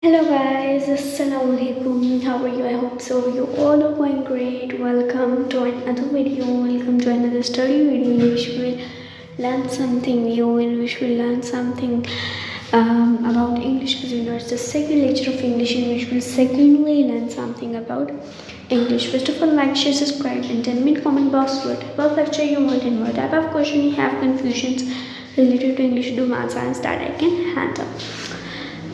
Hello guys, Assalamualaikum. How are you? I hope so. You all are going great. Welcome to another video. Welcome to another study video in which we will learn something new, in which we learn something about English because you know it's the second lecture of English in which we'll secondly learn something about English. First of all, like, share, subscribe, and tell me in comment box what type of lecture you want and what type of question you have confusions related to English, do math, science that I can handle.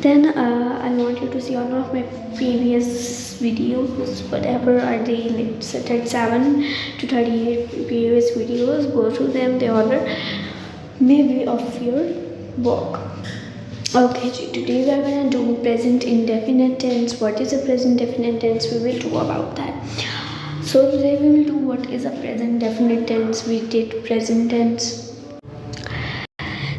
Then I want you to see all of my previous videos, whatever are they, let's say 37 to 38 previous videos. Go through them, they all are maybe of your work. Okay, today we are gonna do present indefinite tense. What is a present definite tense? We will do about that. So today we will do what is a present definite tense. We did present tense.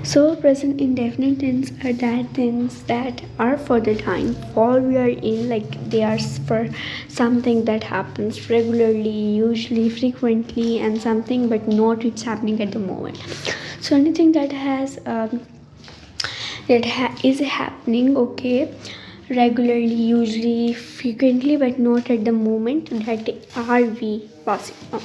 So present indefinite tense are that things that are for the time while we are in, like they are for something that happens regularly, usually, frequently, and something but not it's happening at the moment. So anything that has is happening, okay, regularly, usually, frequently, but not at the moment, that are we passing on.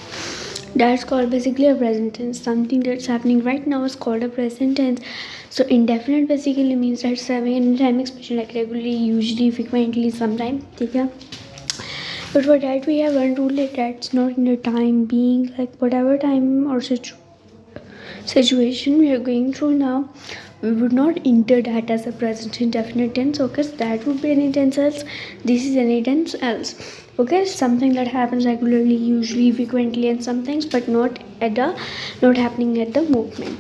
That's called basically a present tense. Something that's happening right now is called a present tense. So indefinite basically means that's having any time expression like regularly, usually, frequently, sometime. Okay. But for that we have one rule that's not in the time being, like whatever time or situation we are going through now, we would not enter that as a present indefinite tense, okay? So that would be any tense else. This is any tense else, okay? Something that happens regularly, usually, frequently, and some things, but not happening at the moment.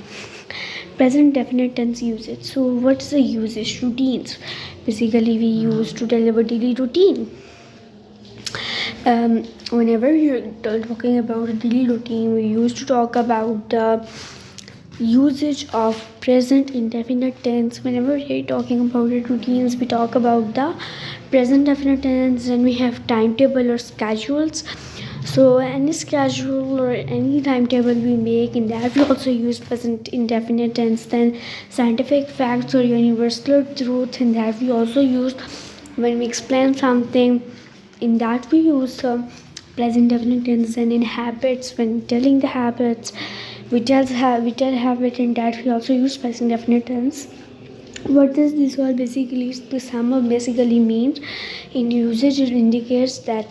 Present definite tense usage. So what's the usage? Routines. Basically we use to tell our daily routine. Whenever you're talking about a daily routine, we used to talk about the usage of present indefinite tense. Whenever we're talking about the routines, we talk about the present definite tense. Then we have timetable or schedules. So any schedule or any timetable we make, in that we also use present indefinite tense. Then scientific facts or universal truth, in that we also use when we explain something, in that we use present definite tense. And in habits, when telling the habits, we tell habit, in that we also use present definite tense. What does this all basically, the sum of basically means? In usage it indicates that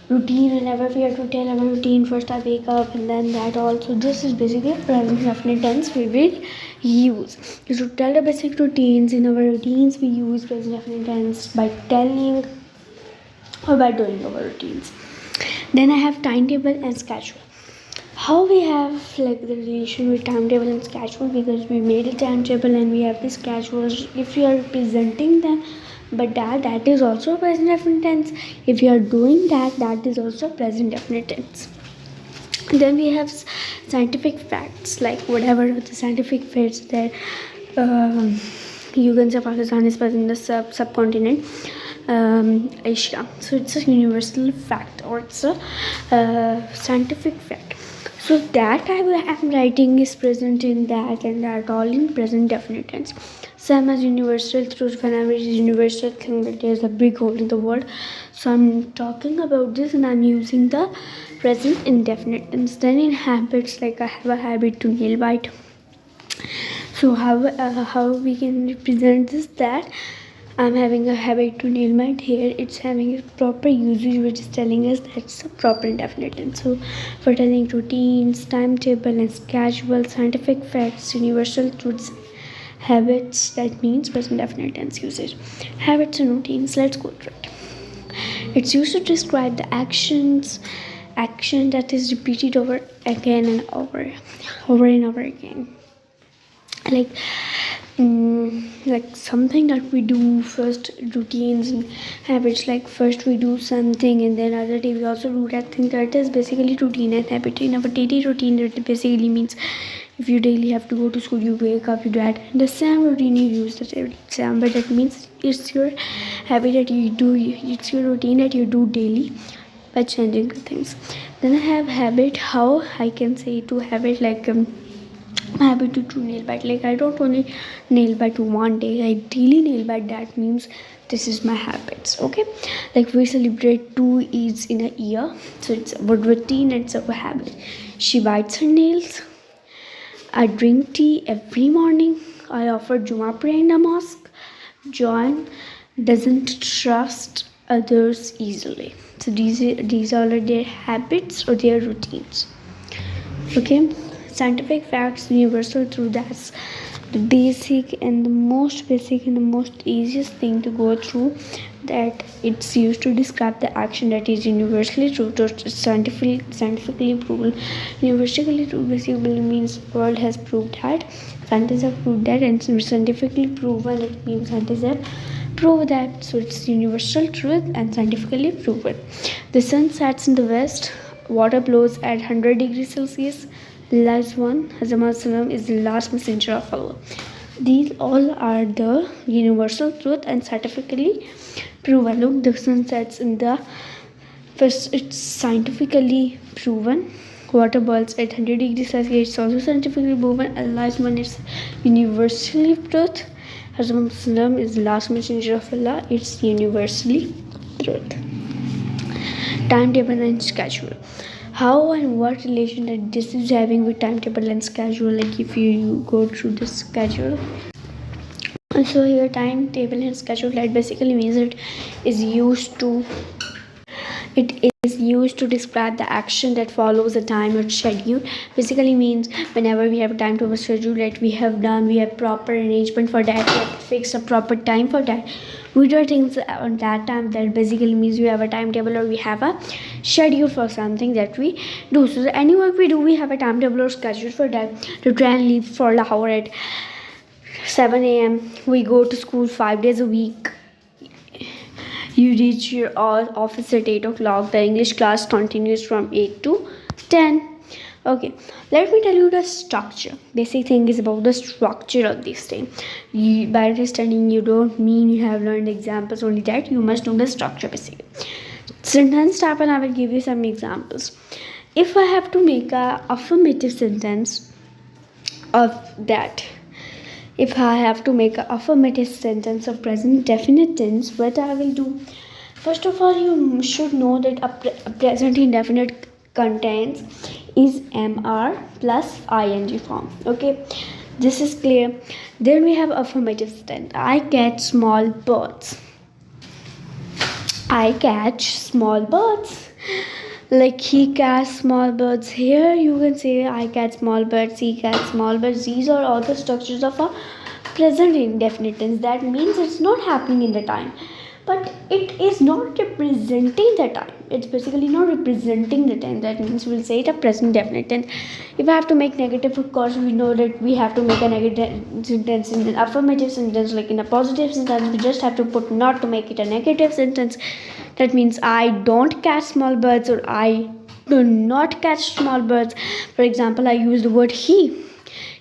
routine. Whenever we have to tell our routine, first I wake up and then that also, this is basically present definite tense we will use. To tell the basic routines, in our routines we use present definite tense by telling or by doing our routines. Then I have timetable and schedule. How we have like the relation with timetable and schedule, because we made a timetable and we have the schedules. If we are presenting them, but that is also present definite tense. If you are doing that is also present definite tense. Then we have scientific facts, like whatever the scientific facts that you can say Pakistan is present in the subcontinent, Asia. So it's a universal fact or it's a scientific fact. So that I am writing is present in that, and that all in present definite tense. Same as universal truth. Whenever it is universal thing, that there's a big hole in the world. So I'm talking about this and I'm using the present indefinite tense. Then in habits, like I have a habit to nail bite. So how we can represent this, that I'm having a habit to nail my hair. It's having a proper usage which is telling us that's a proper indefinite tense. So for telling routines, timetable and schedule, scientific facts, universal truths, habits, that means present definite tense usage. Habits and routines, let's go through it. It's used to describe the action that is repeated over again and over and over again. Like something that we do first, routines and habits, like first we do something and then other day we also do that thing. That is basically routine and habit. In our daily routine, that basically means if you daily have to go to school, you wake up, you do that, and the same routine you use the same, but that means it's your habit that you do, it's your routine that you do daily by changing the things. Then I have habit. How I can say to habit, like habit to nail bite. Like I don't only nail bite one day, I daily nail bite. That means This is my habits. Okay, like we celebrate 2 Eids in a year, so it's a routine, it's a habit. She bites her nails. I drink tea every morning. I offer Juma prayer in a mosque. John doesn't trust others easily. So these are their habits or their routines. Okay, scientific facts, universal truth. That's the basic and the most basic and the most easiest thing to go through. That it's used to describe the action that is universally true or scientifically proven. Universally true basically means world has proved that, scientists have proved that, and scientifically proven it means scientists have proved that. So it's universal truth and scientifically proven. The sun sets in the west, water flows at 100 degrees Celsius. Last one, Hazrat is the last messenger of Allah. These all are the universal truth and scientifically proven. Look, the sun sets in the first, it's scientifically proven. Water boils at 100 degrees Celsius, it's also scientifically proven. And last one is universally truth. Hazrat is the last messenger of Allah, it's universally truth. Timetable and schedule. How and what relation that this is having with timetable and schedule? Like if you go through the schedule, so here timetable and schedule, that basically means it is used to describe the action that follows a time or schedule. Basically means whenever we have a timetable schedule that we have done, we have proper arrangement for that, we have fixed a proper time for that. We do things on that time. That basically means we have a timetable or we have a schedule for something that we do. So any work we do, we have a timetable or schedule for that. To try and leave for Lahore at 7 a.m. We go to school 5 days a week. You reach your office at 8 o'clock. The English class continues from 8 to 10. Okay, let me tell you the structure. Basic thing is about the structure of this thing. By understanding, you don't mean you have learned examples only, that you must know the structure basically. Sentence type, and I will give you some examples. If I have to make a affirmative sentence of that, if I have to make an affirmative sentence of present definite tense, what I will do? First of all, you should know that a present indefinite contains is MR plus ing form. Okay, this is clear. Then we have affirmative tense. I catch small birds. I catch small birds. Like he catch small birds. Here you can say I catch small birds, he catch small birds. These are all the structures of a present indefinite tense. That means it's not happening in the time, but it is not representing the time. It's basically not representing the time. That means we'll say it a present definite tense. If I have to make negative, of course we know that we have to make a negative sentence in an affirmative sentence. Like in a positive sentence, we just have to put not to make it a negative sentence. That means I don't catch small birds or I do not catch small birds. For example, I use the word he.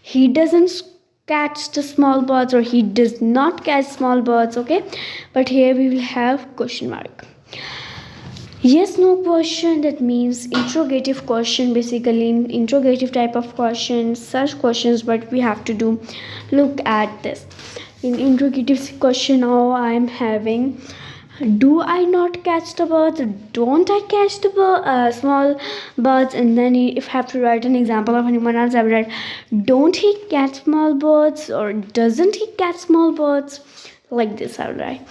He doesn't catch the small birds or he does not catch small birds. Okay, but here we will have question mark. Yes no question, that means interrogative question. Basically in interrogative type of questions, such questions, what we have to do, look at this. In interrogative question, now I am having, do I not catch the birds? Don't I catch the small birds? And then if I have to write an example of anyone else, I will write, don't he catch small birds or doesn't he catch small birds? Like this I will write.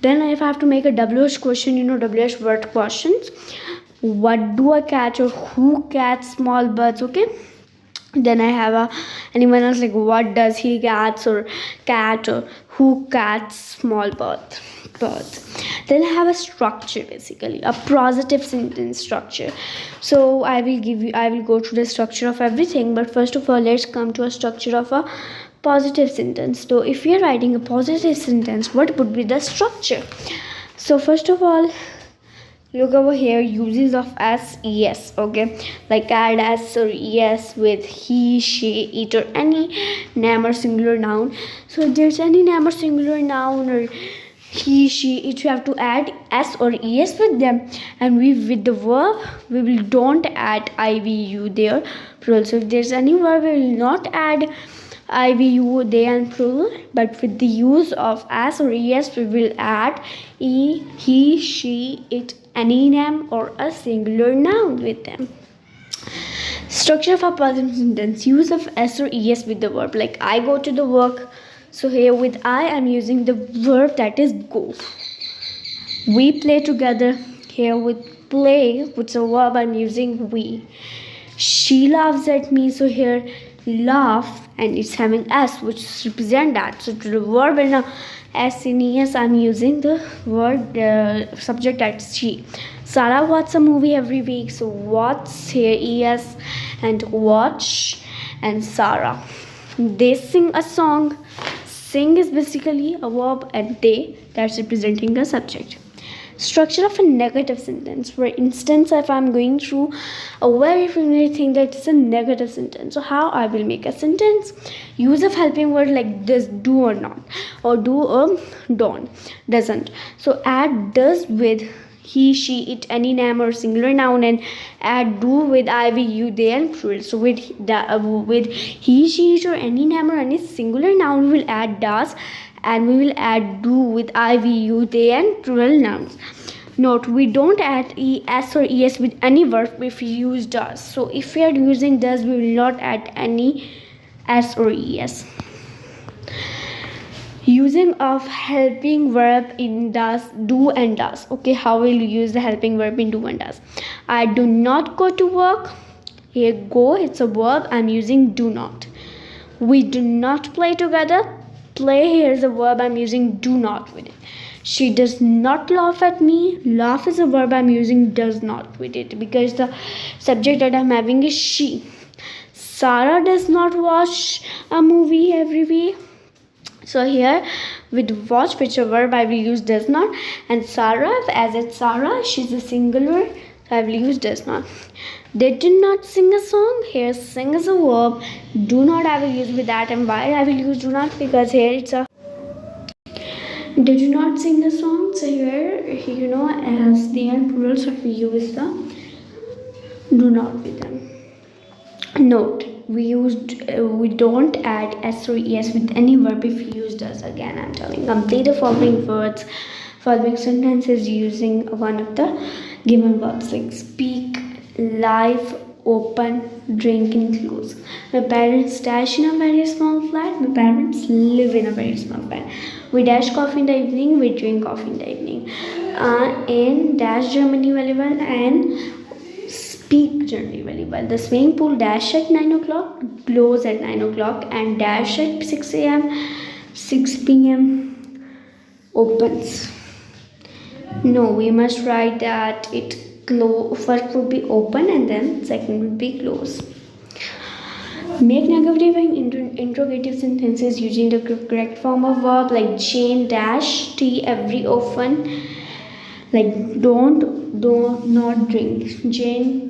Then if I have to make a WH question, WH word questions, what do I catch or who catch small birds? Okay, then I have anyone else, like what does he catch or cat or who catch small birds. Then I have a structure, basically a positive sentence structure. So I will go through the structure of everything, but first of all let's come to a structure of a positive sentence. So if you're writing a positive sentence, what would be the structure? So first of all, look over here, uses of s, es. Okay, like add s or es with he, she, it, or any name or singular noun. So if there's any name or singular noun or he, she, it, you have to add s or es with them. And with the verb, we will don't add ivu there. But also if there's any verb, we will not add I, we, you, they, and plural. But with the use of as or es, we will add e, he, she, it, any noun, or a singular noun with them. Structure of a positive sentence: use of s or es with the verb. Like I go to the work. So here with I am using the verb that is go. We play together. Here with play, which is a verb, I'm using we. She laughs at me. So here laugh, and it's having s, which represent that. So to the verb and a s in es, I'm using the word subject as she. Sarah watches a movie every week. So watch here es and watch and Sarah. They sing a song. Sing is basically a verb, and they, that's representing a subject. Structure of a negative sentence. For instance, if I'm going through a very familiar thing that is a negative sentence, so how I will make a sentence: use of helping word like this, do or not, or do or don't, doesn't. So add does with he, she, it, any noun or singular noun, and add do with I, we, you, they, and plural. So with he, she, it, or any noun or any singular noun, we will add does, and we will add do with I, we, you, they, and plural nouns. Note: we don't add es or es with any verb if we use does. So if we are using does, we will not add any s or es. Using of helping verb in does, do, and does. Okay, how will you use the helping verb in do and does? I do not go to work. Here go, it's a verb, I'm using do not. We do not play together. Play here is a verb, I'm using do not with it. She does not laugh at me. Laugh is a verb, I'm using does not with it, because the subject that I'm having is she. Sarah does not watch a movie every week. So here with watch, which a verb, I will use does not, and Sarah, as it's Sarah, she's a singular, so I will use does not. They did not sing a song. Here sing is a verb, do not I will use with that, and why I will use do not, because here it's a they do not sing a song. So here as they are plural, so we use the do not with them. Note: we don't add s or es with any verb if we use does. Again, I'm telling. Complete the following words, following sentences using one of the given verbs, like speak, live, open, drink, and close. My parents dash in a very small flat. My parents live in a very small flat. We dash coffee in the evening. We drink coffee in the evening. In dash Germany very well, and speak generally very well. The swimming pool dash at 9 o'clock, close at 9 o'clock, and dash at 6 a.m., 6 p.m. opens. No, we must write that it first would be open and then second would be close. Make negative and interrogative sentences using the correct form of verb, like Jane dash tea every often. Like do not drink. Jane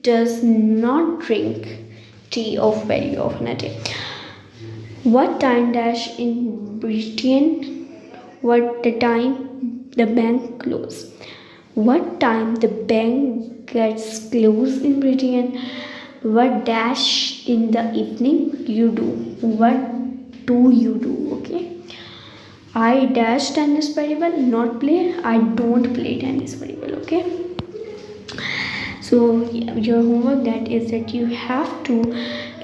does not drink tea of very often a day. What time dash in Britain? What the time the bank close? What time the bank gets closed in Britain? What dash in the evening you do? What do you do? Okay. I dash tennis very well, not play. I don't play tennis very well. Okay. So your homework that is that you have to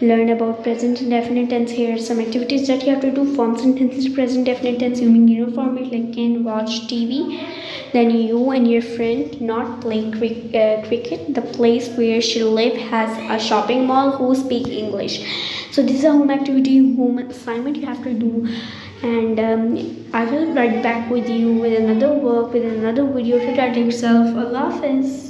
learn about present indefinite tense. Here are some activities that you have to do. Form sentences present definite tense using uniformity, like can watch TV. Then you and your friend not play cricket. The place where she live has a shopping mall. Who speak English? So this is a home activity, home assignment you have to do. And I will write back with you with another work, with another video to that yourself. Allah Hafiz.